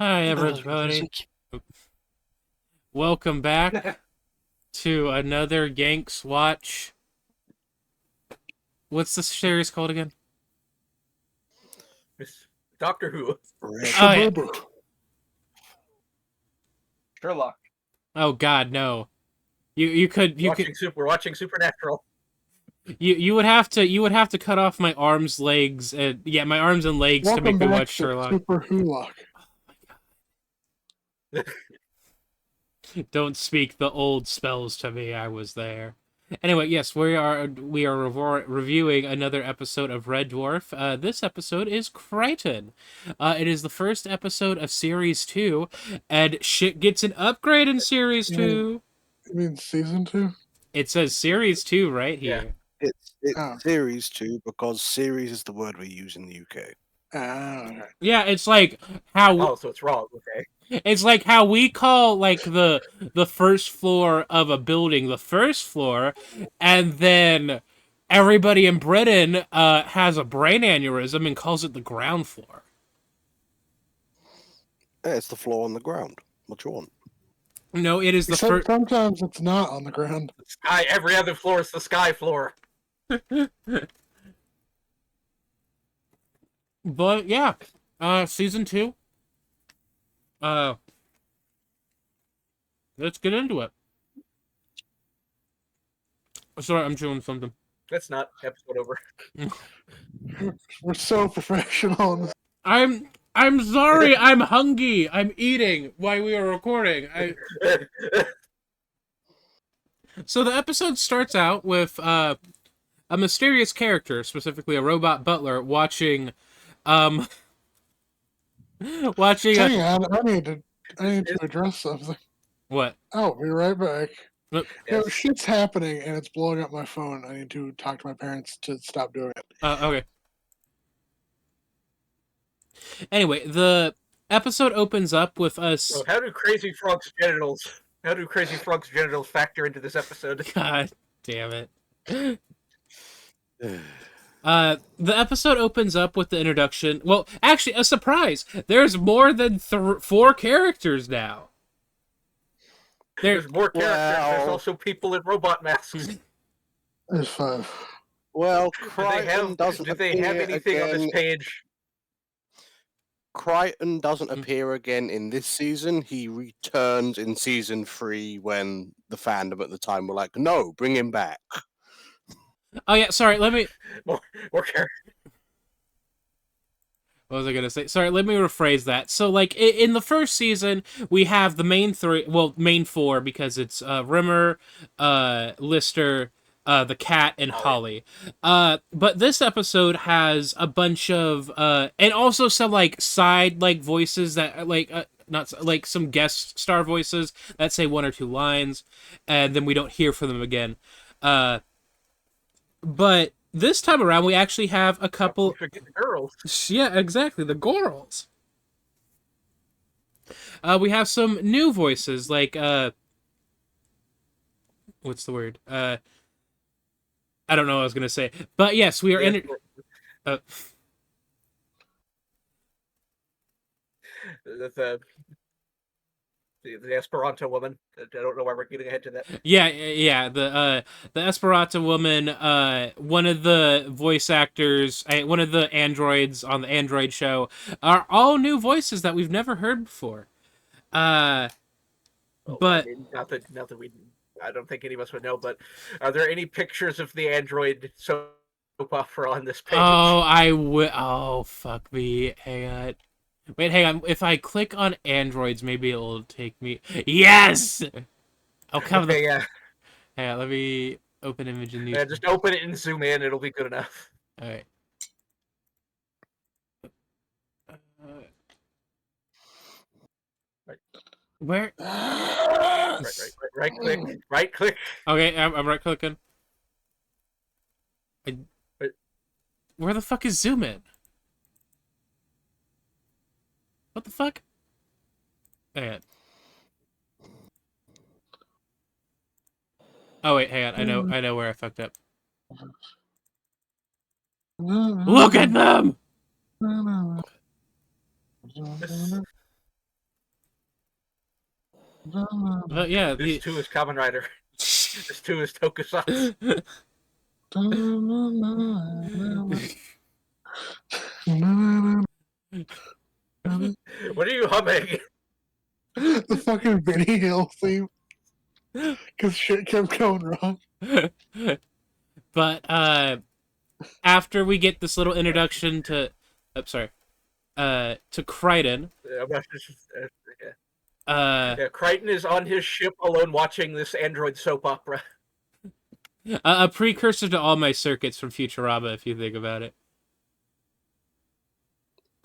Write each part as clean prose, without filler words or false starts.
Hi, There's everybody. Welcome back to another Yanks watch. What's the series called again? Miss Doctor Who. Red Oh yeah. Shabooboo. Sherlock. Oh God, no. You could We're watching Supernatural. you would have to cut off my arms, legs, and yeah, my arms and legs to Welcome make me back watch to Sherlock. Super Hulock. Don't speak the old spells to me. I was there. Anyway, yes, we are reviewing another episode of Red Dwarf. This episode is Kryten. It is the first episode of Series 2, and shit gets an upgrade in Series You mean, 2. you mean season 2? It says Series 2 right Yeah. here. It's Oh. series 2 because series is the word we use in the UK. Okay. Yeah, it's like how Oh, so it's wrong. Okay. it's like how we call like the first floor of a building the first floor, and then everybody in Britain has a brain aneurysm and calls it the ground floor. Yeah, it's the floor on the ground. What you want? No, it is the Except first. sometimes it's not on the ground. Sky. Every other floor is the sky floor. But yeah, season 2. Uh, let's get into it. Sorry, I'm chewing something. That's not episode over. We're so professional. I'm sorry. I'm hungry. I'm eating while we are recording. So the episode starts out with a mysterious character, specifically a robot butler, watching watching Hang on, I need to address something. what? I'll be right back. Look, Yes. Shit's happening and it's blowing up my phone. I need to talk to my parents to stop doing it. Okay. Anyway, the episode opens up with us. So how do Crazy Frog's genitals factor into this episode? God damn it. The episode opens up with the introduction. Well, actually, a surprise. There's more than 4 characters now. There's more characters. There's Well- also people in robot masks. There's 5. Well, Do they Kryten have? doesn't Do they have appear anything on this again. page? Kryten doesn't appear again in this season. He returns in season 3 when the fandom at the time were like, "No, bring him back." Oh yeah, sorry. More characters. What was I gonna say? Sorry, let me rephrase that. So, like in the first season, we have the main 3. Well, main 4 because it's Rimmer, Lister, the cat, and Holly. But this episode has a bunch of and also some like side like voices that like not like some guest star voices that say 1 or 2 lines, and then we don't hear from them again. But this time around, we actually have a couple. Don't forget the girls. Yeah, exactly. The girls. We have some new voices, like what's the word? I don't know what I was gonna say, but yes, we are in. The Esperanto woman. I don't know why we're getting ahead to that. Yeah. The Esperanto woman. One of the voice actors, one of the androids on the Android show, are all new voices that we've never heard before. Well, But I mean, not that we. I don't think any of us would know. But are there any pictures of the android soap opera on this page? Oh, fuck me. Hang on. Wait, hang on. If I click on androids, maybe it'll take me. Yes. I'll cover Okay, the. yeah. Hang on, let me open image in these. Yeah, just open it and zoom in. It'll be good enough. All right. Where? Right click. Right click. Okay, I'm right clicking. Wait. Where the fuck is zoom in? What the fuck? Hang on. Oh wait, hang on. I know where I fucked up. Look at them. But yeah, This too is Kamen Rider. This too is Tokusatsu. What are you humming? The fucking Benny Hill theme. Because shit kept going wrong. but after we get this little introduction to, to Kryten, yeah, Kryten is on his ship alone watching this android soap opera. a precursor to all my circuits from Futurama, if you think about it.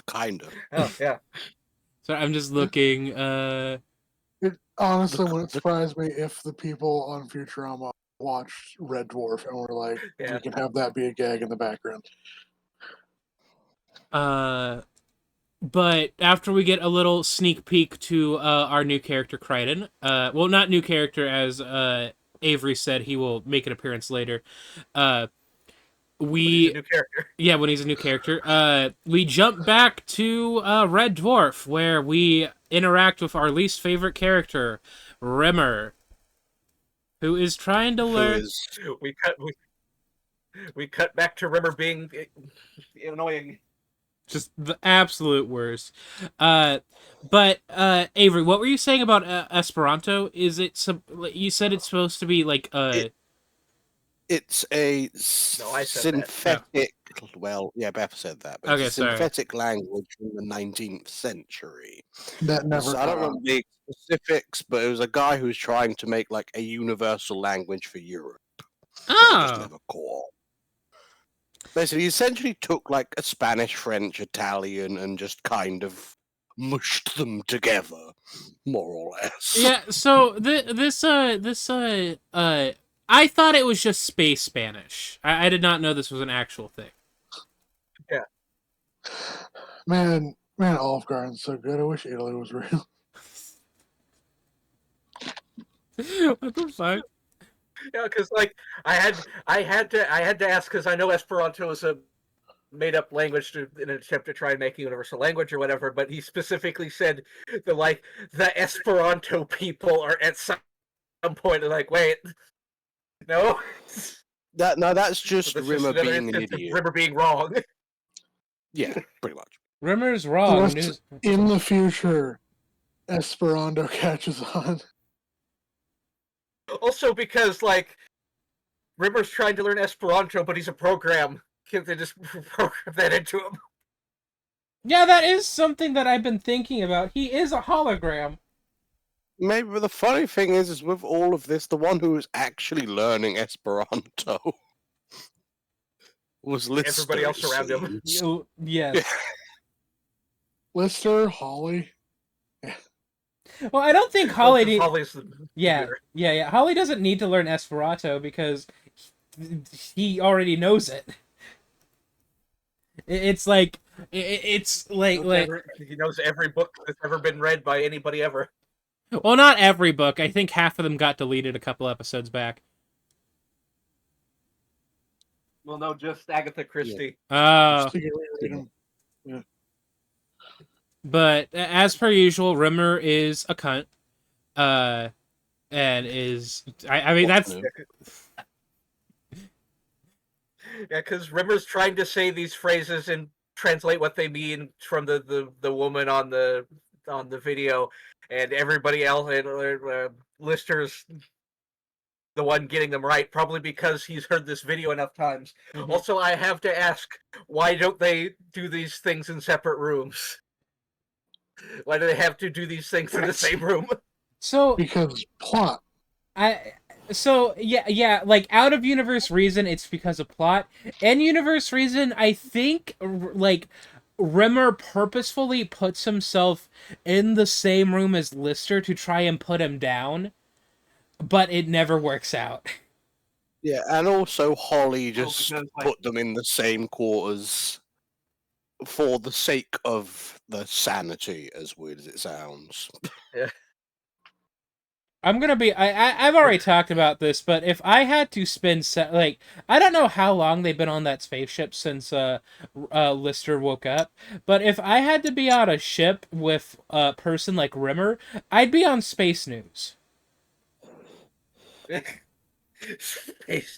Kind of. Oh yeah. So I'm just looking. It honestly wouldn't surprise me if the people on Futurama watched Red Dwarf and were like, Yeah. we can have that be a gag in the background. But after we get a little sneak peek to our new character Kryten, well, not new character, as Avery said, he will make an appearance later. He's a new character. Yeah, when he's a new character. We jump back to Red Dwarf, where we interact with our least favorite character, Rimmer, who is trying to learn. We cut back to Rimmer being annoying. Just the absolute worst. But Avery, what were you saying about Esperanto? Is it you said it's supposed to be like It's a No, I said synthetic. Well, yeah, Beth said that. But Okay, it's a sorry. synthetic language from the 19th century. That never So I don't remember the specifics, but it was a guy who was trying to make like a universal language for Europe. But it just never caught. Basically, he essentially took like a Spanish, French, Italian, and just kind of mushed them together, more or less. Yeah, so I thought it was just space Spanish. I did not know this was an actual thing. Yeah. Man, Olive Garden's so good. I wish Italy was real. What the fuck? Yeah, because like I had to ask because I know Esperanto is a made-up language in an attempt to try and make a universal language or whatever. But he specifically said that the Esperanto people are at some point like, wait, no. That's just So Rimmer being an idiot. Rimmer being wrong. Yeah, pretty much. Rimmer's wrong. In the future, Esperanto catches on. Also, because Rimmer's trying to learn Esperanto, but he's a program. Can't they just program that into him? Yeah, that is something that I've been thinking about. He is a hologram. Maybe the funny thing is with all of this, the one who was actually learning Esperanto was Lister. Everybody else around him. Yes. Lister, Holly. Well, I don't think Holly. Holly's the Yeah. Holly doesn't need to learn Esperanto because he already knows it. It's like he knows every book that's ever been read by anybody ever. Well, not every book. I think half of them got deleted a couple episodes back. Well, no, just Agatha Christie. Oh. Yeah. But as per usual, Rimmer is a cunt. And is I mean that's yeah, because Rimmer's trying to say these phrases and translate what they mean from the woman on the video, and everybody else and Lister's the one getting them right, probably because he's heard this video enough times. Mm-hmm. Also, I have to ask, why don't they do these things in separate rooms? Why do they have to do these things in the same room? So because plot. Like out of universe reason, it's because of plot. In universe reason, I think Rimmer purposefully puts himself in the same room as Lister to try and put him down, but it never works out. Yeah, and also Holly just put them in the same quarters for the sake of the sanity, as weird as it sounds. Yeah. I'm gonna be. I've already talked about this, but if I had to spend I don't know how long they've been on that spaceship since Lister woke up, but if I had to be on a ship with a person like Rimmer, I'd be on Space News.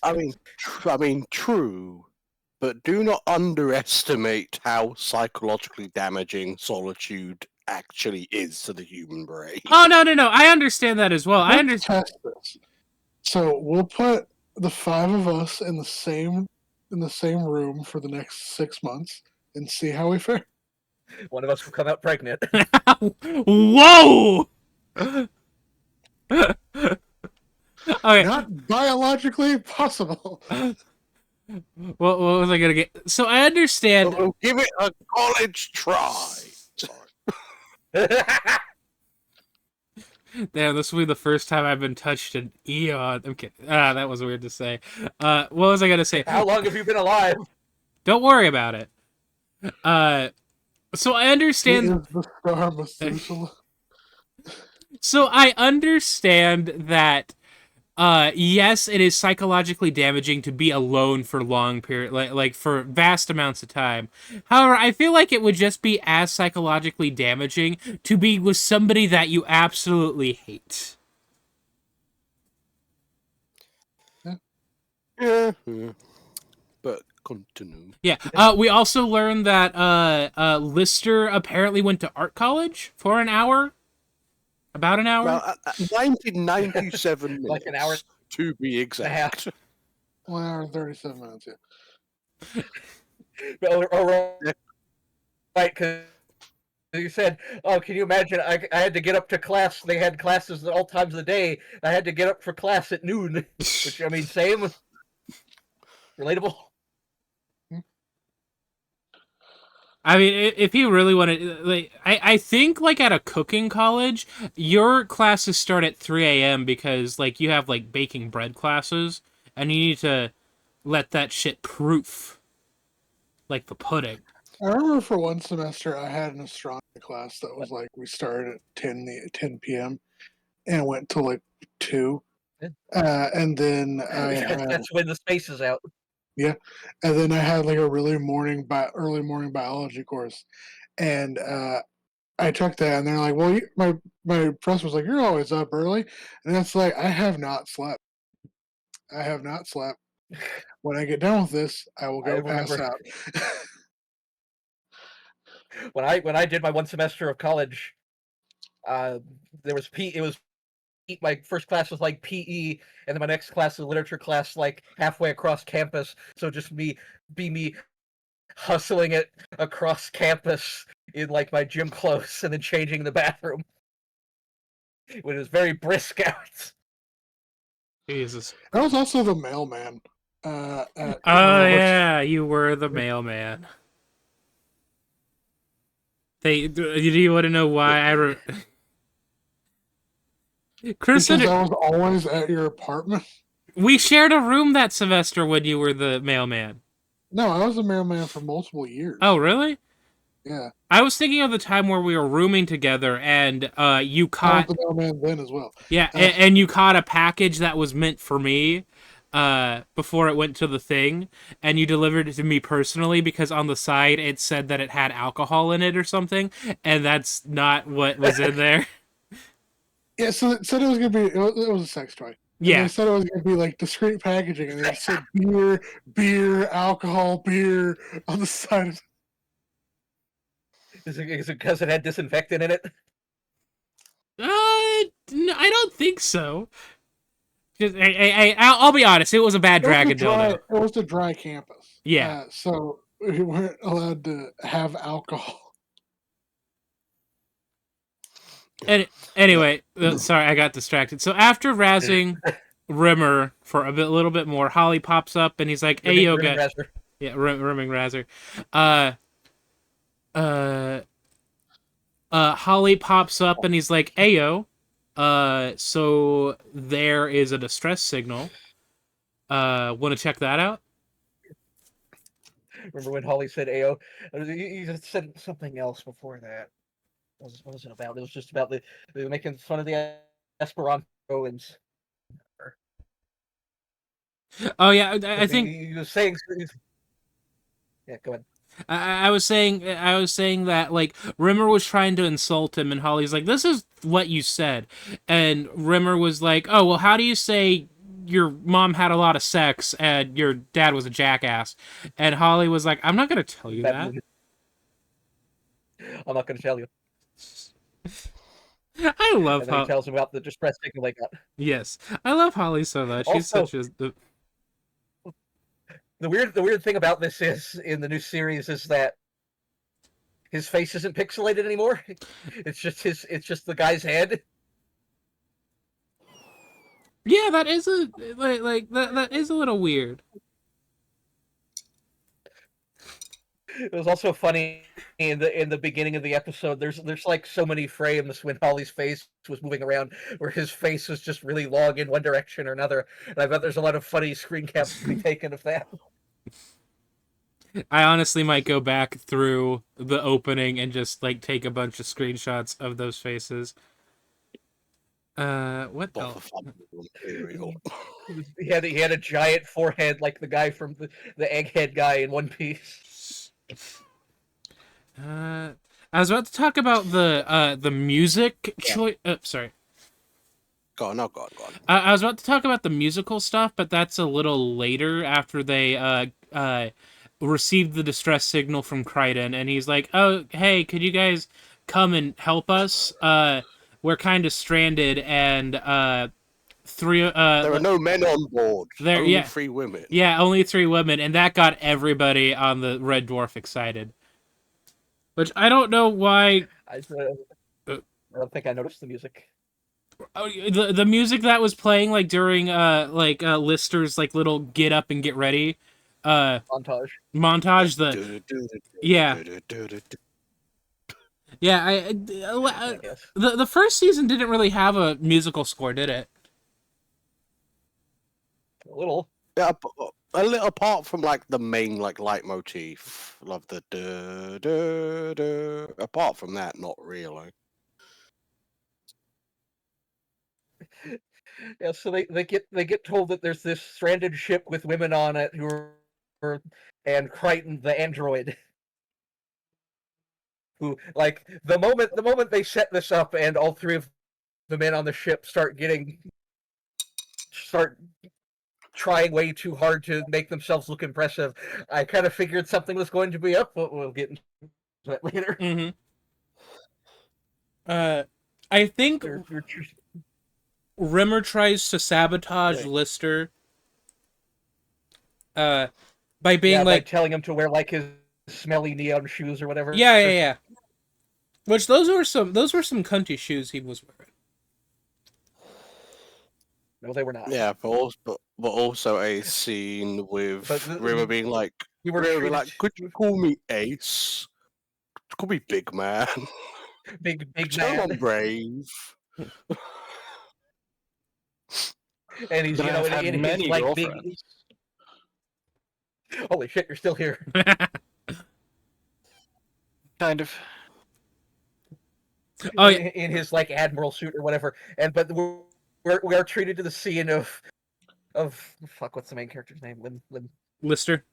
I mean, true, but do not underestimate how psychologically damaging solitude actually is to the human brain. Oh no! I understand that as well. I Let's understand. test this. So we'll put the 5 of us in the same room for the next 6 months and see how we fare. One of us will come out pregnant. Whoa! Okay. Not biologically possible. What was I gonna get? So I understand. We'll give it a college try. Damn, this will be the first time I've been touched in eon. I'm kidding. That was weird to say. What was I gonna say? How long have you been alive? Don't worry about it. So I He understand. is the star Methuselah. So I understand that. Yes, it is psychologically damaging to be alone for long period, like for vast amounts of time. However, I feel like it would just be as psychologically damaging to be with somebody that you absolutely hate. Yeah, but continue. Yeah. We also learned that Lister apparently went to art college for an hour. About an hour. Well, 1997 minutes, Like an hour to be exact. 1 hour and 37 minutes. Yeah. Right, because you said, "Oh, can you imagine? I had to get up to class. They had classes at all times of the day. I had to get up for class at noon." Which, I mean, same. Relatable. I mean, if you really want to, like, I think, like, at a cooking college, your classes start at 3 a.m. because, like, you have, like, baking bread classes, and you need to let that shit proof. Like the pudding. I remember for one semester I had an astronomy class that was like, we started at 10 p.m. and went till like 2. And then I had, That's when the space is out. and then I had like a really early morning biology course, and I took that, and they're like, "Well, my professor was like, you're always up early," and that's like, I have not slept. I have not slept. When I get done with this, I will go pass out. When I did my one semester of college, there was it was my first class was like PE, and then my next class was literature class, like halfway across campus. So just me hustling it across campus in like my gym clothes, and then changing the bathroom when it was very brisk out. Jesus. I was also the mailman. Oh yeah, you were the mailman. Do you want to know why Chris because I was always at your apartment. We shared a room that semester when you were the mailman. No, I was the mailman for multiple years. Oh, really? Yeah. I was thinking of the time where we were rooming together, and you caught. I was the mailman then as well. Yeah, and you caught a package that was meant for me. Before it went to the thing, and you delivered it to me personally because on the side it said that it had alcohol in it or something, and that's not what was in there. Yeah, so it said it was gonna be. It was a sex toy. Yeah, they said it was gonna be like discreet packaging, and they said beer, alcohol, beer on the side. Is it because it had disinfectant in it? No, I don't think so. I'll be honest, it was a bad dragon dildo. It was a dry campus. Yeah. So we weren't allowed to have alcohol. Anyway, sorry, I got distracted. So after razzing Rimmer for a little bit more, Holly pops up and he's like, "Hey, yoga." Yeah, rimming razzer. Holly pops up and he's like, "Ayo, so there is a distress signal. Want to check that out?" Remember when Holly said "Ayo"? You said something else before that. What was it about? It was just about they were making fun of the Esperanto heroines. Oh yeah, I think He was saying. Yeah, go ahead. I was saying that like Rimmer was trying to insult him, and Holly's like, "This is what you said," and Rimmer was like, "Oh well, how do you say your mom had a lot of sex and your dad was a jackass?" And Holly was like, "I'm not gonna tell you that." I'm not going to tell you. I love And then he how tells him about the distress signal they got. yes, I love Holly so much. She's Also, such a the weird thing about this is in the new series is that his face isn't pixelated anymore. It's just the guy's head. yeah. That is a like that is a little weird. It was also funny in the beginning of the episode. There's like so many frames when Holly's face was moving around, where his face was just really long in one direction or another. And I bet there's a lot of funny screen caps to be taken of that. I honestly might go back through the opening and just like take a bunch of screenshots of those faces. What But else? for fun material. He had a giant forehead like the guy from the Egghead guy in One Piece. I was about to talk about the music choice. Sorry. Go on. I was about to talk about the musical stuff, but that's a little later after they received the distress signal from Kryten, and he's like, "Oh, hey, could you guys come and help us? We're kind of stranded, and three. There are no men on board. Only yeah, 3 women. yeah, only 3 women, and that got everybody on the Red Dwarf excited. Which I don't know why. I don't think I noticed the music. Oh, the music that was playing like during Lister's like little get up and get ready Montage. Yeah I guess. the first season didn't really have a musical score, did it? A little. Yeah, a little apart from like the main like leitmotif, love the duh, duh, duh. Apart from that, not really. Yeah, so they get told that there's this stranded ship with women on it and Kryten the android, who like the moment they set this up and all 3 of the men on the ship start trying way too hard to make themselves look impressive, I kind of figured something was going to be up, but we'll get into that later. Mm-hmm. I think Rimmer tries to sabotage Lister by being by telling him to wear like his smelly neon shoes or whatever. Yeah. Which those were some cunty shoes he was wearing. No, they were not. Yeah, but also a scene with Rimmer being like, could you call me Ace? Call me Big Man. Big man. man. I'm brave. And he's in his like big. Holy shit! You're still here. Kind of. Oh, in his like admiral suit or whatever, but we are treated to the scene of fuck. What's the main character's name? Lister.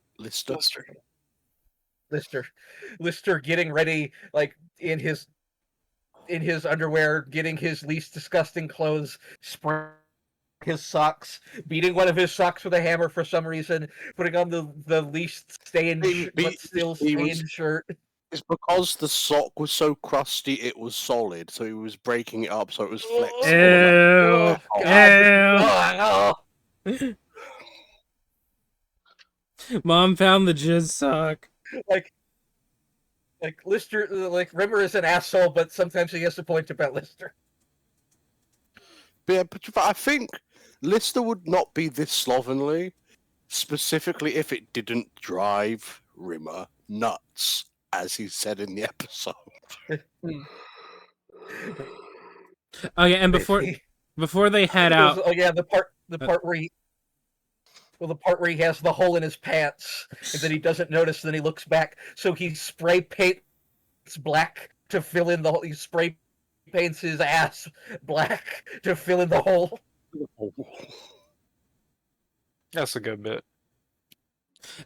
Lister getting ready, like in his underwear, getting his least disgusting clothes, spraying his socks, beating one of his socks with a hammer for some reason, putting on the least stained but still stained shirt. It's because the sock was so crusty it was solid, so he was breaking it up so it was flexible. Mom found the jizz sock. Like Lister, like Rimmer is an asshole, but sometimes he has a point about Lister. But I think Lister would not be this slovenly, specifically if it didn't drive Rimmer nuts, as he said in the episode. Oh yeah, and before they head out. Oh yeah, the part where the part where he has the hole in his pants and then he doesn't notice, and then he looks back, so he spray paints black to fill in the hole. He spray paints his ass black to fill in the hole. That's a good bit.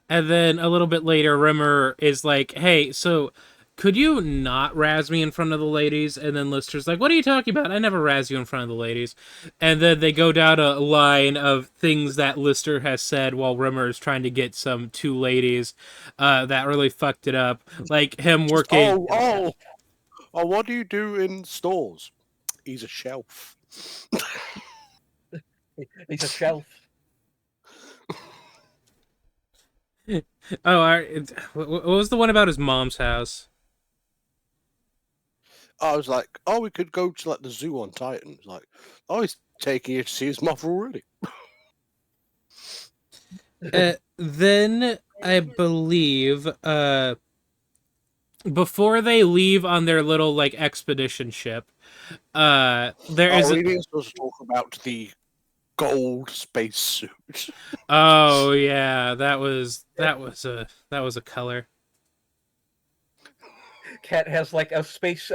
And then a little bit later, Rimmer is like, hey, so could you not razz me in front of the ladies? And then Lister's like, what are you talking about? I never razz you in front of the ladies. And then they go down a line of things that Lister has said while Rimmer is trying to get some two ladies that really fucked it up. Like him working... Oh, what do you do in stores? He's a shelf. He's a shelf. What was the one about his mom's house? I was like, oh, we could go to like the zoo on Titan. It's like, oh, he's taking you to see his mother already. Then I believe before they leave on their little like expedition ship, there is. We need to talk about the gold space suit. Oh yeah, that was a color. Cat has like a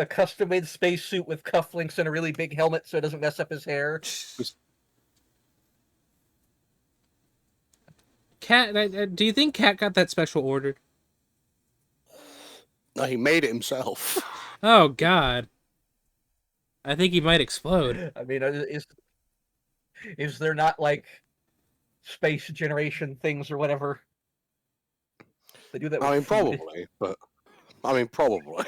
custom-made spacesuit with cufflinks and a really big helmet so it doesn't mess up his hair. Cat, do you think Cat got that special ordered? No, he made it himself. Oh God, I think he might explode. I mean, is there not like space generation things or whatever? They do that. I mean, with food. probably, but I mean, probably.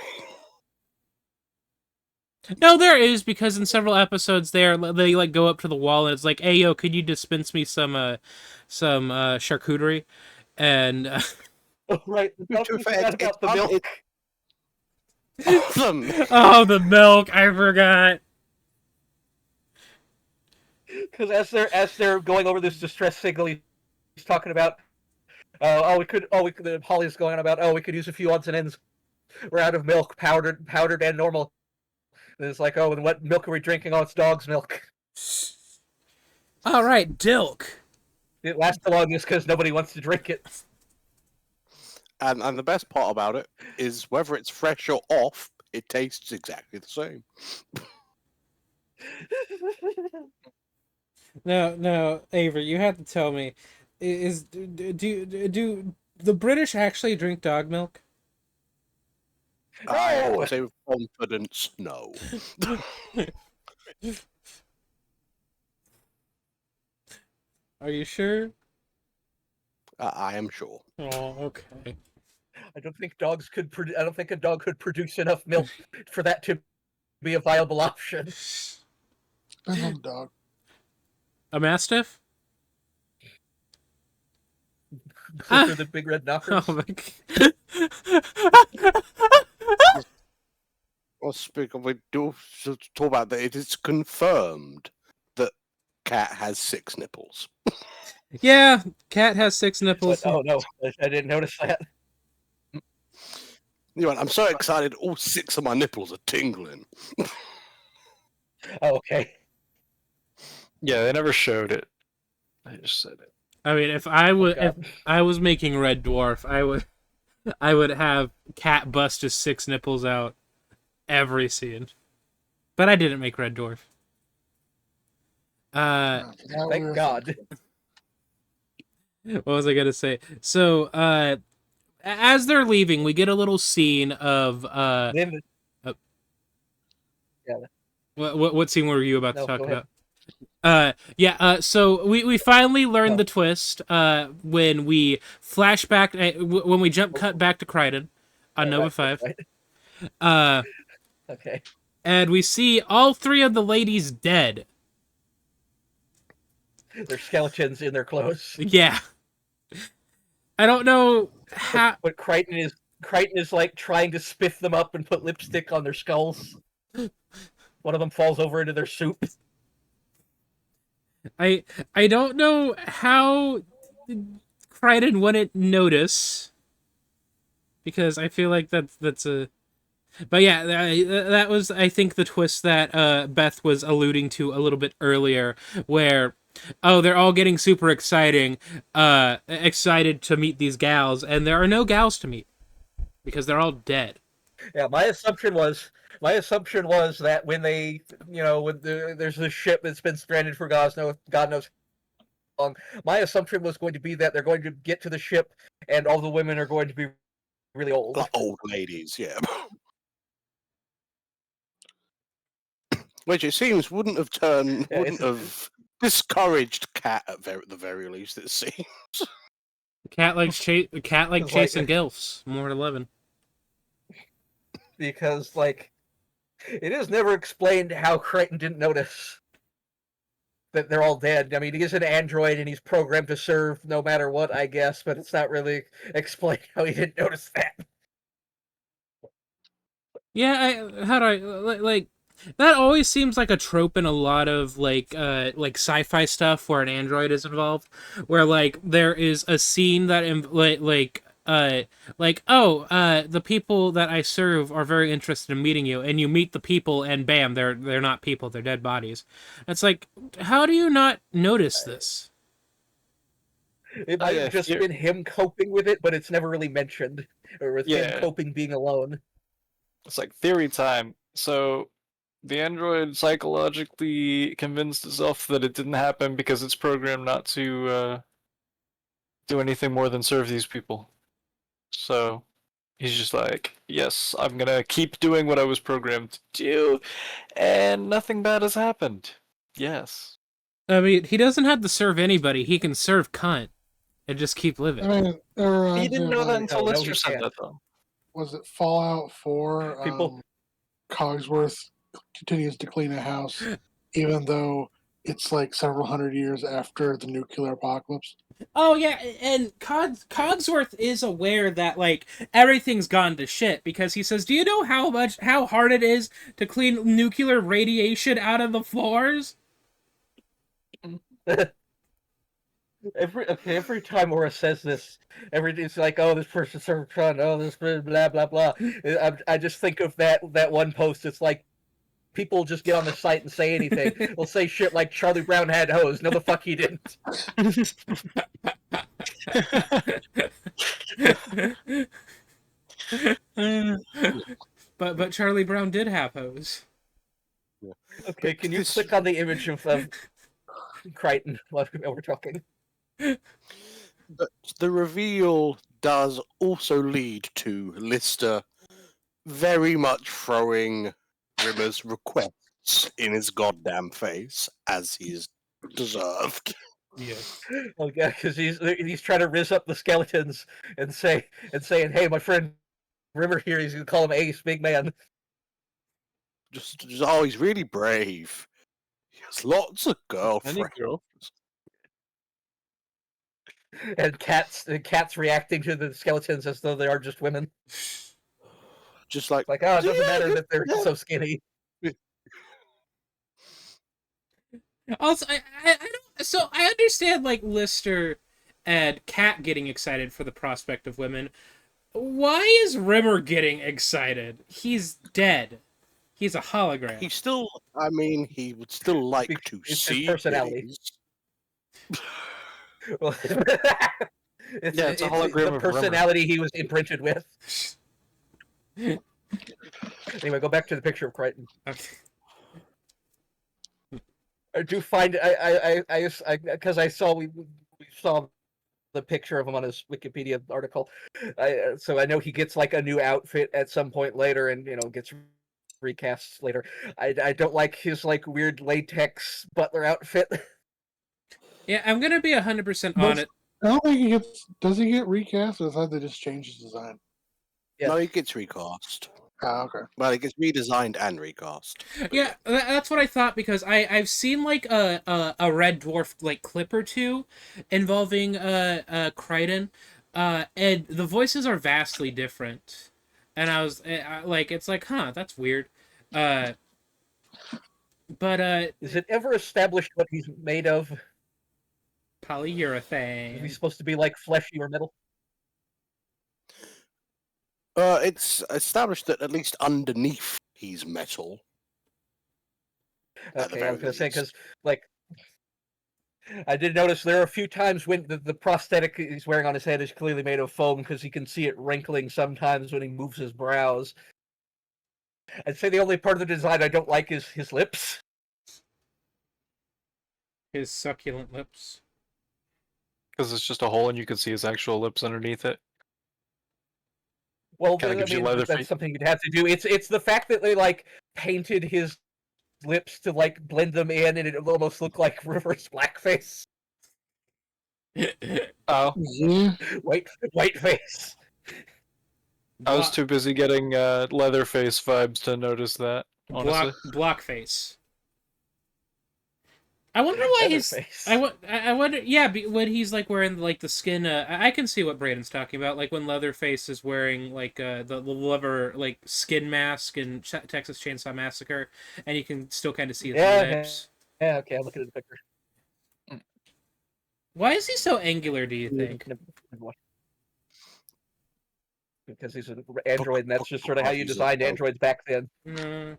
No, there is, because in several episodes they like go up to the wall and it's like, hey yo, could you dispense me some charcuterie? And Oh, right. About the milk. oh, the milk! I forgot. Because as they're going over this distress signal, he's talking about, Holly's going on about, we could use a few odds and ends. We're out of milk, powdered and normal. And it's like, and what milk are we drinking? Oh, it's dog's milk. All right, Dilk. It lasts the longest because nobody wants to drink it. And the best part about it is whether it's fresh or off, it tastes exactly the same. No, Avery, you have to tell me, do the British actually drink dog milk? I would say with confidence, no. Are you sure? I am sure. Oh, okay. I don't think a dog could produce enough milk for that to be a viable option. I love a dog. A mastiff? For the big red knockers. Oh my God. Well, we do talk about that. It is confirmed that Cat has 6 nipples. Yeah, Cat has 6 nipples. But, oh no, I didn't notice that. I'm so excited. All 6 of my nipples are tingling. Oh, okay. Yeah, they never showed it. I just said it. I mean, if I was making Red Dwarf, I would have Cat bust his 6 nipples out every scene. But I didn't make Red Dwarf. Thank God. What was I gonna say? So, as they're leaving, we get a little scene of what scene were you about to talk about? So we finally learned the twist when we flash back when we cut back to Kryten on Nova 5. Right. Okay. And we see all 3 of the ladies dead. Their skeletons in their clothes. Yeah. I don't know how. But Kryten is like trying to spiff them up and put lipstick on their skulls. One of them falls over into their soup. I don't know how Kryten wouldn't notice, because I feel like that's a. But yeah, that was, I think, the twist that Beth was alluding to a little bit earlier, where, they're all getting super excited to meet these gals, and there are no gals to meet, because they're all dead. Yeah, my assumption was My assumption was that when they, when there's this ship that's been stranded for God knows how long, my assumption was going to be that they're going to get to the ship and all the women are going to be really old. Like old ladies, yeah. Which it seems wouldn't have discouraged Cat at the very least. It seems. Cat likes chasing Like- gilfs. More at 11. Because, like, it is never explained how Kryten didn't notice that they're all dead. I mean, he is an android and he's programmed to serve no matter what, I guess, but it's not really explained how he didn't notice that. Yeah, like that always seems like a trope in a lot of like sci-fi stuff where an android is involved, where like there is a scene that the people that I serve are very interested in meeting you, and you meet the people and bam, they're not people, they're dead bodies. It's like, how do you not notice this? It might have just been him coping with it, but it's never really mentioned. Or with him coping being alone. It's like theory time. So the android psychologically convinced itself that it didn't happen because it's programmed not to do anything more than serve these people. So he's just like, yes, I'm gonna keep doing what I was programmed to do, and nothing bad has happened. Yes. I mean, he doesn't have to serve anybody. He can serve cunt and just keep living. I mean, He didn't know that until no, Lister he said can't. that, though. Was it Fallout 4? People- Cogsworth continues to clean a house, even though it's like several hundred years after the nuclear apocalypse. Oh yeah, and Cogsworth is aware that like everything's gone to shit because he says, "Do you know how hard it is to clean nuclear radiation out of the floors?" Every time Aura says this, it's like, oh, this person served Tron, oh, this blah blah blah. I just think of that one post. It's like people just get on the site and say anything. They'll say shit like Charlie Brown had hose. No, the fuck he didn't. But Charlie Brown did have hose. Okay, can you click on the image of Kryten while we're talking? But the reveal does also lead to Lister very much throwing Rimmer's requests in his goddamn face, as he's deserved. Yeah. Oh yeah, because he's trying to riz up the skeletons and saying, hey, my friend Rimmer here, he's gonna call him Ace, big man. Just oh, he's really brave. He has lots of girlfriends. And cats reacting to the skeletons as though they are just women. Just like, oh, it doesn't matter that they're so skinny. Also, I understand like Lister and Cat getting excited for the prospect of women. Why is Rimmer getting excited? He's dead. He's a hologram. He still, I mean, he would still like to It's see his personality. Well, it's a hologram the of personality he was imprinted with. Anyway, go back to the picture of Kryten. Okay. I do find because I saw we saw the picture of him on his Wikipedia article. So I know he gets like a new outfit at some point later, and gets recast later. I don't like his like weird latex butler outfit. Yeah, I'm gonna be 100% on it. I don't think he gets. Does he get recast, or I thought they just changed his design? Yeah. No, he gets recast. Oh, okay. Well, it gets redesigned and recast. Yeah, that's what I thought because I've seen like a Red Dwarf like clip or two involving Kryten, and the voices are vastly different, and I was like, it's like, huh, that's weird, but Is it ever established what he's made of? polyurethane. Is he supposed to be like fleshy or metal? It's established that at least underneath he's metal. Okay, I was gonna say because like I did notice there are a few times when the prosthetic he's wearing on his head is clearly made of foam because you can see it wrinkling sometimes when he moves his brows. I'd say the only part of the design I don't like is his lips. His succulent lips. Because it's just a hole and you can see his actual lips underneath it. Well, Kinda I gives you mean, leather that's feet. something you'd have to do. It's the fact that they like painted his lips to like blend them in, and it almost looked like reverse blackface, Oh, Yeah. white face. I was Block, too busy getting Leatherface vibes to notice that, honestly. blockface. I wonder why he's. Leatherface. I wonder. Yeah, when he's like wearing like the skin. I can see what Braden's talking about. Like when Leatherface is wearing like the leather like skin mask in Texas Chainsaw Massacre, and you can still kind of see his lips. Yeah, okay, I'm looking at the picture. Why is he so angular? Do you think? Because he's an android, and that's just sort of how you designed androids back then. Mm.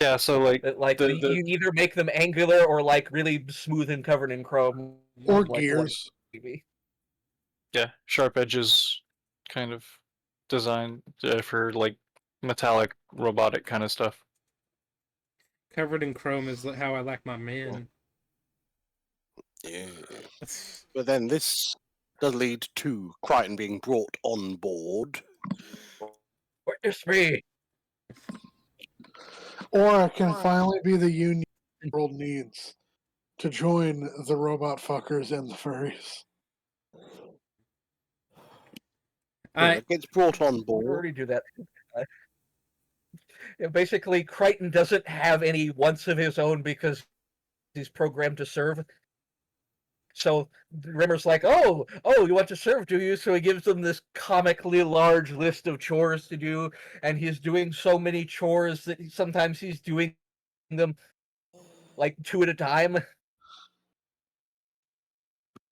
Yeah, so like You either make them angular or like really smooth and covered in chrome, Or like gears. maybe. yeah, sharp edges kind of design for like metallic robotic kind of stuff. Covered in chrome is how I like my men. Yeah. But then this does lead to Kryten being brought on board. Witness me. Or it can finally be the union the world needs to join the robot fuckers and the furries. Yeah, it gets brought on We board. already do that. Basically, Kryten doesn't have any wants of his own because he's programmed to serve. So Rimmer's like, oh, you want to serve, do you? So he gives them this comically large list of chores to do, and he's doing so many chores that sometimes he's doing them like 2 at a time.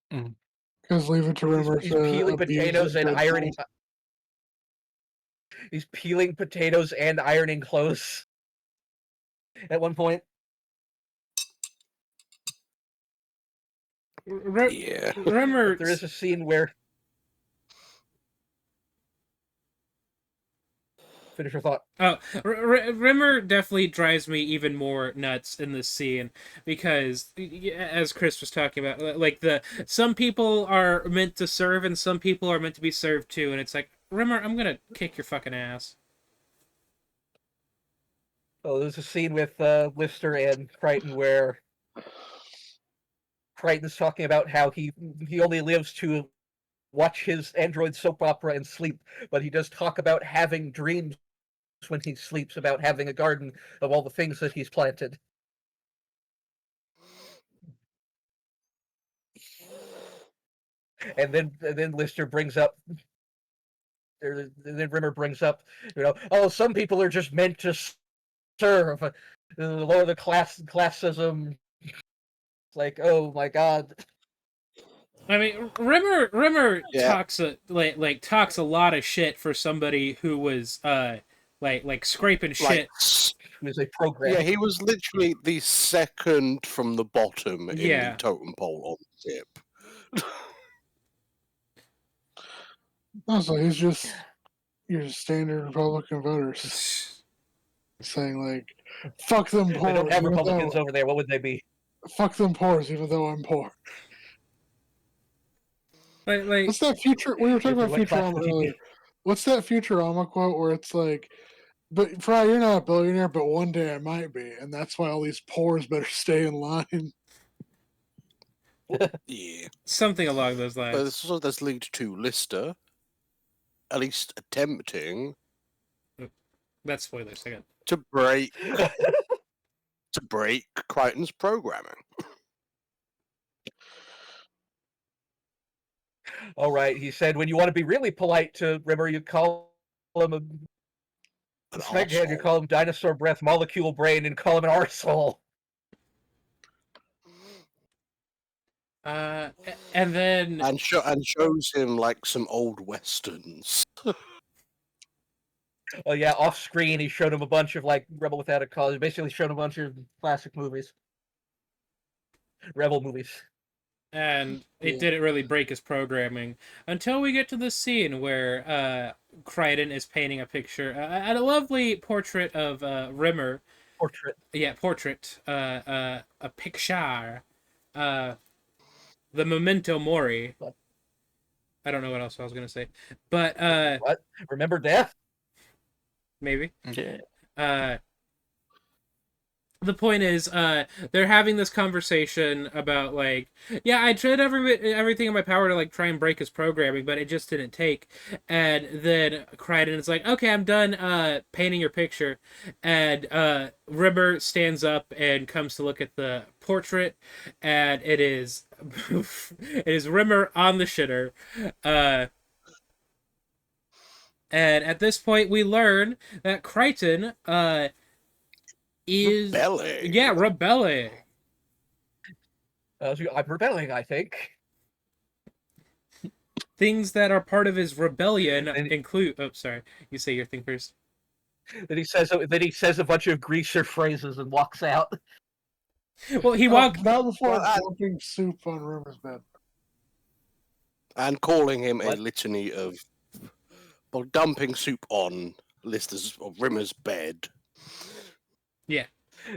Because leave it to Rimmer He's to peeling abuse potatoes it and dreadful. ironing. He's peeling potatoes and ironing clothes at one point. Yeah. Rimmer. There is a scene where. Finish your thought. Oh, Rimmer definitely drives me even more nuts in this scene because, as Chris was talking about, like some people are meant to serve and some people are meant to be served too, and it's like, Rimmer, I'm gonna kick your fucking ass. Oh, there's a scene with Lister and Kryten where Kryten's talking about how he only lives to watch his android soap opera and sleep, but he does talk about having dreams when he sleeps about having a garden of all the things that he's planted. And then Lister brings up, and then Rimmer brings up, oh, some people are just meant to serve. The lower the classism. It's like, oh my god. I mean, Rimmer Yeah. talks talks a lot of shit for somebody who was like scraping shit. He was a program. Yeah, he was literally the second from the bottom in Yeah. the totem pole on the ship. Also, he's just your standard Republican voters saying like, "Fuck them If poor." they don't have Republicans over there, what would they be? Fuck them poors, even though I'm poor. Like What's that future? We were talking about What class Futurama would you earlier. be? What's that Futurama quote where it's like, "But Fry, you're not a billionaire, but one day I might be, and that's why all these poors better stay in line." Yeah. something along those But lines. this also does lead to Lister at least attempting That's spoilers again. to break Kryten's programming. All right, he said, when you want to be really polite to Rimmer, you call him a snakehead, you call him dinosaur breath, molecule brain, and call him an arsehole. And then and shows him like some old westerns. Oh yeah, off screen he showed him a bunch of like Rebel Without a Cause. He basically showed him a bunch of classic movies, Rebel movies. and it Yeah. didn't really break his programming until we get to this scene where Kryten is painting a picture, a lovely portrait of Rimmer. Portrait. Yeah, portrait. A picture. Uh, the memento mori. What? I don't know what else I was gonna say, but What? Remember death? maybe. Yeah. The point is, they're having this conversation about like, yeah, I tried everything in my power to like try and break his programming, but it just didn't take. And then Kryten is like, okay, I'm done painting your picture, and Rimmer stands up and comes to look at the portrait, and it is it is Rimmer on the shitter. And at this point, we learn that Kryten is Rebelling. yeah, rebelling. I'm rebelling, I think. Things that are part of his rebellion And- include. Oh, sorry. You say your thing first. Then he says a bunch of greaser phrases and walks out. Well, he walked. Not before Well, dumping soup on Rimmer's bed. And calling him What? a litany of, well, dumping soup on Lister's or Rimmer's bed.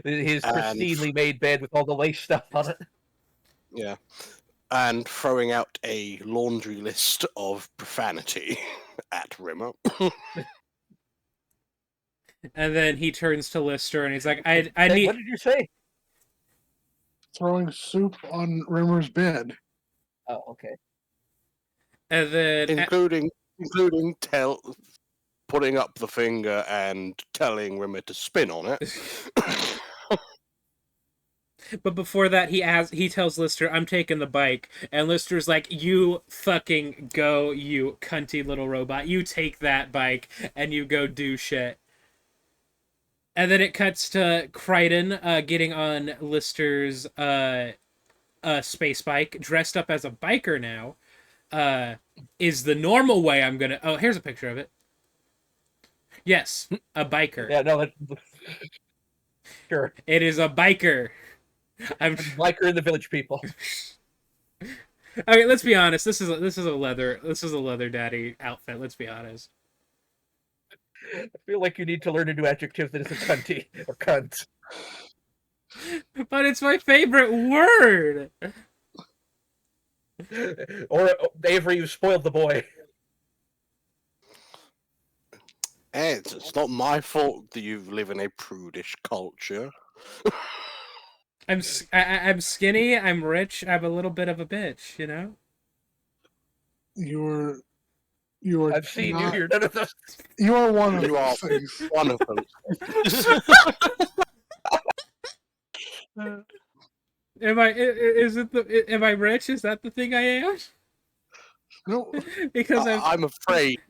His And- pristinely made bed with all the lace stuff on it. Yeah. And throwing out a laundry list of profanity at Rimmer. And then he turns to Lister and he's like, I Hey, need. What did you say? Throwing soup on Rimmer's bed. Oh, okay. And then. including putting up the finger and telling Rimmer to spin on it. But before that, he tells Lister, I'm taking the bike. And Lister's like, you fucking go, you cunty little robot. You take that bike and you go do shit. And then it cuts to Kryten getting on Lister's space bike, dressed up as a biker now. Is the normal way I'm gonna... Oh, here's a picture of it. Yes, a biker. Yeah, no, sure. It is a biker. Like her in the Village People. Okay, let's be honest. This is a leather daddy outfit. Let's be honest. I feel like you need to learn a new adjective that isn't cunty or cunt. But it's my favorite word. Or Avery, you spoiled the boy. Hey, it's not my fault that you live in a prudish culture. I'm skinny. I'm rich. I'm a little bit of a bitch. You know. You are. I've seen you. not- You're none of those. You are one of You are those things. one of them. Am I? Is it the? Am I rich? Is that the thing I am? No, Because I'm afraid.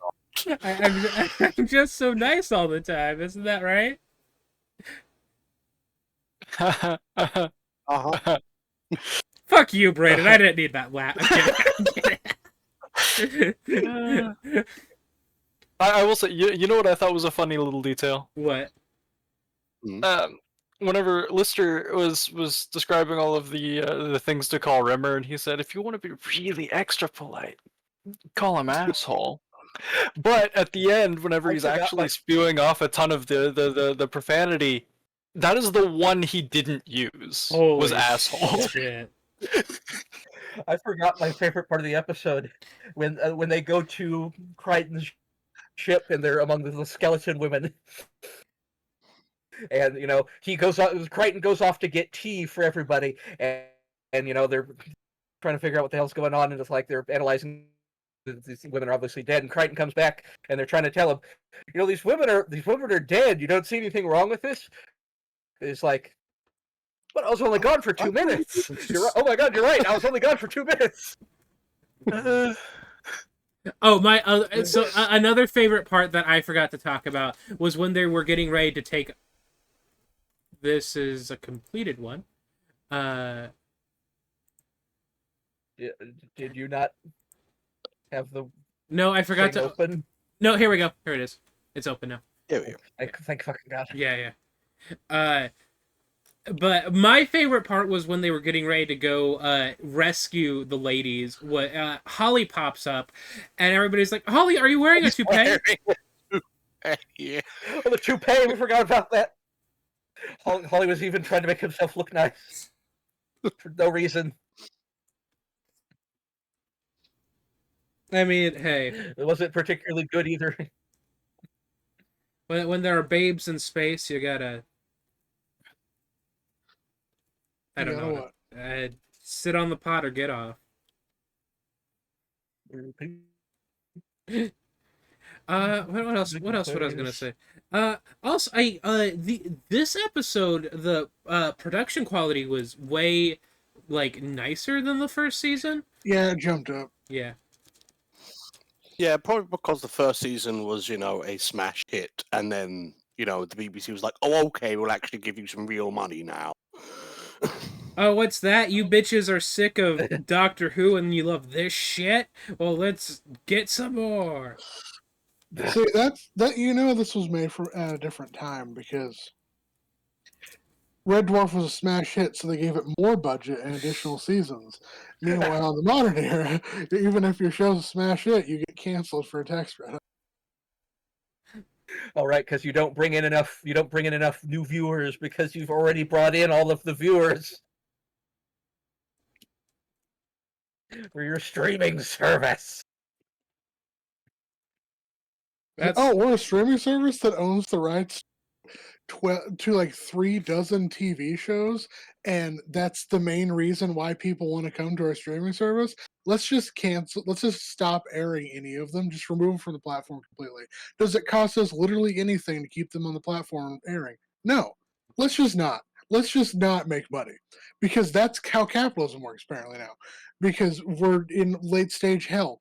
I'm just so nice all the time. Isn't that right? Uh-huh. Fuck you, Brandon. I didn't need that laugh. I'm kidding. I will say, you know what I thought was a funny little detail? What? Whenever Lister was describing all of the things to call Rimmer, and he said, if you want to be really extra polite, call him asshole. But at the end, whenever I he's forgot actually my- spewing off a ton of the profanity, that is the one he didn't use. Was Holy asshole. shit. I forgot my favorite part of the episode when they go to Kryten's ship and they're among the skeleton women. And Kryten goes off to get tea for everybody, and they're trying to figure out what the hell's going on, and it's like they're analyzing. These women are obviously dead, and Kryten comes back, and they're trying to tell him, these women are dead. You don't see anything wrong with this. It's like, but I was only gone for 2 minutes. Oh my god, you're right. I was only gone for 2 minutes. Oh, my another favorite part that I forgot to talk about was when they were getting ready to take. This is a completed one. Did you not have the No, I forgot thing to. open? No, here we go. Here it is. It's open now. Here we go. Thank fucking god. Yeah. But my favorite part was when they were getting ready to go rescue the ladies. What Holly pops up, and everybody's like, "Holly, are you wearing a toupee?" Yeah. Oh, the toupee, we forgot about that. Holly was even trying to make himself look nice for no reason. I mean, hey, It wasn't particularly good either. when there are babes in space, you gotta I You don't gotta know what? sit on the pot or get off. What else? What else? What I was gonna say? Also, this episode, the production quality was way like nicer than the first season. Yeah, it jumped up. Yeah. Yeah, probably because the first season was, a smash hit, and then, the BBC was like, "Oh, okay, we'll actually give you some real money now." Oh, what's that? You bitches are sick of Doctor Who and you love this shit? Well, let's get some more. See, that this was made for at a different time because Red Dwarf was a smash hit, so they gave it more budget and additional seasons. Meanwhile, in the modern era, even if your show's a smash hit, you get canceled for a tax credit. All right, because you don't bring in enough new viewers because you've already brought in all of the viewers for your streaming service. That's Oh, we're a streaming service that owns the rights to like 3 dozen TV shows, and that's the main reason why people want to come to our streaming service. Let's just cancel. Let's just stop airing any of them. Just remove them from the platform completely. Does it cost us literally anything to keep them on the platform airing? No. Let's just not. Let's just not make money because that's how capitalism works apparently now. Because we're in late stage hell.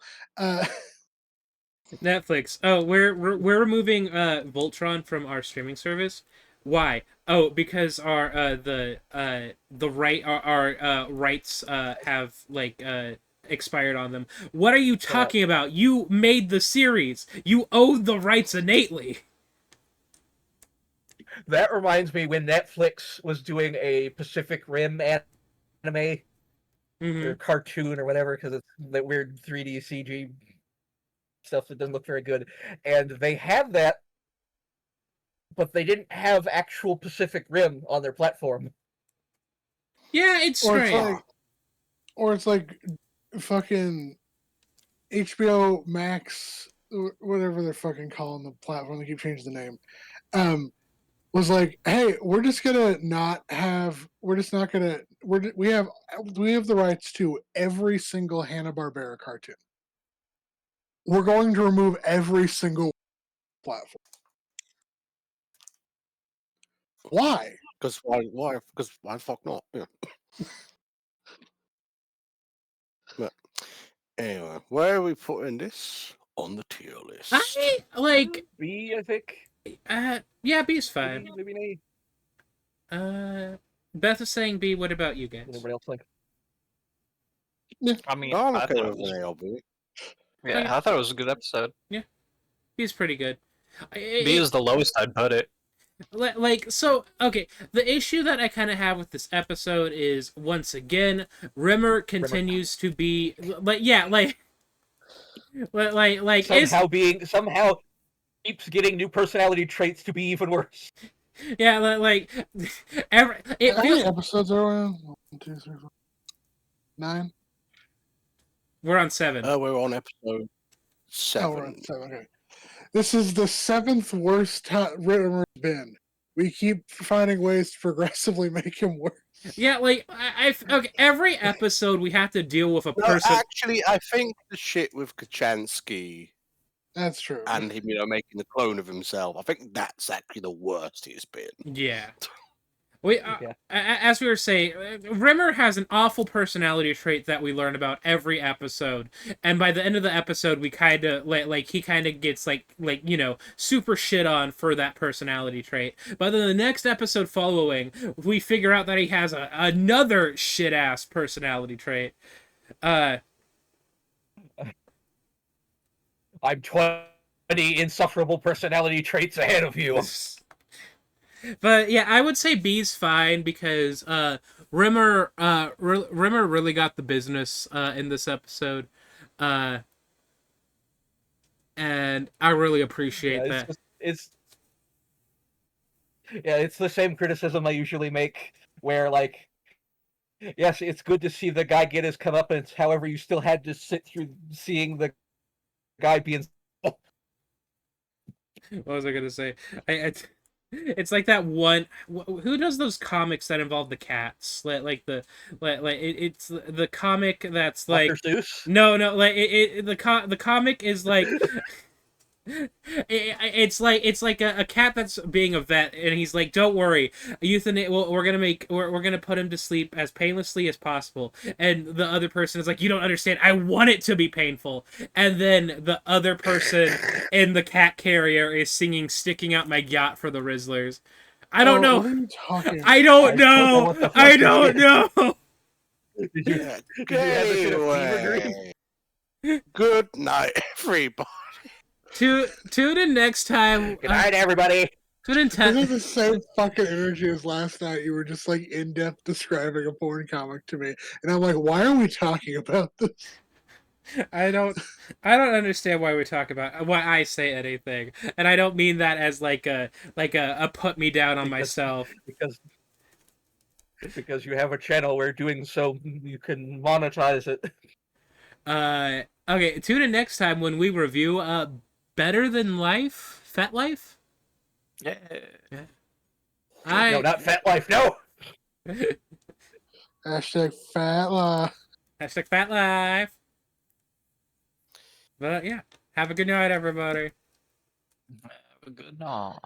Netflix. Oh, we're removing Voltron from our streaming service. Why? Oh, because the rights have expired on them. What are you talking about? You made the series. You owe the rights innately. That reminds me when Netflix was doing a Pacific Rim anime or cartoon or whatever, because it's that weird 3D CG stuff that doesn't look very good, and they had that, but they didn't have actual Pacific Rim on their platform. Yeah, it's or strange. it's like fucking HBO Max, whatever they're fucking calling the platform. They keep changing the name. Was like, hey, we're just not gonna. We have the rights to every single Hanna-Barbera cartoon. We're going to remove every single platform. Why? Because why? Because why the fuck not? Yeah. But anyway, where are we putting this on the tier list? I like B, I think. yeah, B's fine. Maybe an A. Beth is saying B. What about you guys? Anybody else think? Yeah. I mean, I'm I okay thought it with was, an A or B. yeah, I thought it was a good episode. B's pretty good. B is the lowest I'd put it. Okay, the issue that I kind of have with this episode is, once again, Rimmer continues to be somehow keeps getting new personality traits to be even worse. Yeah, How many episodes are we on? 1, 2, 3, 4, 9. We're on 7. We're on episode 7. Oh, we're on 7. Okay. This is the 7th worst Ritter's been. We keep finding ways to progressively make him worse. Yeah, okay, every episode we have to deal with a No, person. actually, I think the shit with Kachansky That's true. and him, making the clone of himself, I think that's actually the worst he's been. Yeah. Yeah. As we were saying, Rimmer has an awful personality trait that we learn about every episode, and by the end of the episode, we kind of he kind of gets super shit on for that personality trait. But then the next episode following, we figure out that he has another shit ass personality trait. I'm 20 insufferable personality traits ahead of you. But yeah, I would say B's fine because Rimmer Rimmer really got the business in this episode. Uh, and I really Yeah, appreciate that. it's the same criticism I usually make, where like, yes, it's good to see the guy get his comeuppance. However, you still had to sit through seeing the guy being. What was I gonna say? It's like that one. Who does those comics that involve the cats? It's the comic that's like Dr. Seuss. no like the comic is like it's like a cat that's being a vet, and he's like, "Don't worry, well, we're gonna put him to sleep as painlessly as possible." And the other person is like, "You don't understand. I want it to be painful." And then the other person in the cat carrier is singing "Sticking Out My Yacht" for the Rizzlers. I don't know. What are you talking about? I don't know know. what the fuck I this don't is. know. Did you have this in a fever dream? Anyway, good night, everybody. Tune in next time. Good night, everybody. Tune in This is 10. the same fucking energy as last night. You were just like in depth describing a porn comic to me, and I'm like, why are we talking about this? I don't understand why we talk about why I say anything, and I don't mean that as like a put me down on myself. Because you have a channel where doing so you can monetize it. Okay, tune in next time when we review Better Than Life, Fat Life. Yeah. No, not Fat Life. No. Hashtag fat life. Hashtag Fat Life. But yeah, have a good night, everybody. Have a good night.